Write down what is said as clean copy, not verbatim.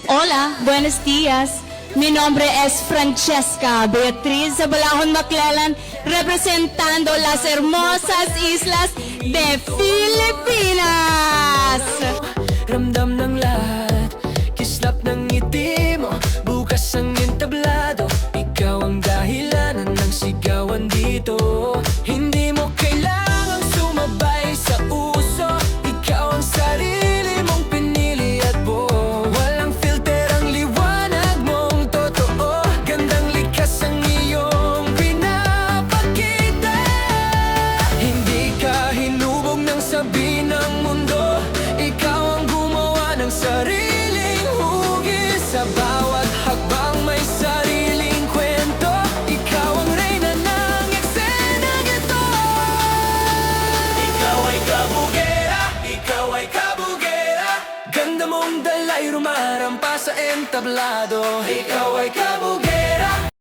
Hola, buenos días. Mi nombre es Francesca Beatriz Zabalahon Maclellan, representando las hermosas islas de Filipinas. Ramdam ng lahat, kislap ng ngiti mo, bukas ang entablado. Ikaw ang dahilanan ng sigawan dito. Hindi mo kailangang sumabay sa uso, ikaw ang sarili mong pinili at buo. Walang filter ang liwanag mong totoo, gandang likas ang iyong pinapakita. Hindi ka hinubog ng sabi ng mundo, ikaw ang gumawa ng sariling hugis. Sa bawat hakbang may sariling kwento, ikaw ang reyna ng eksenang ito. Ikaw ay kabugera, ikaw ay kabugera, ganda mong dalay rumarampa sa entablado. Ikaw ay kabugera.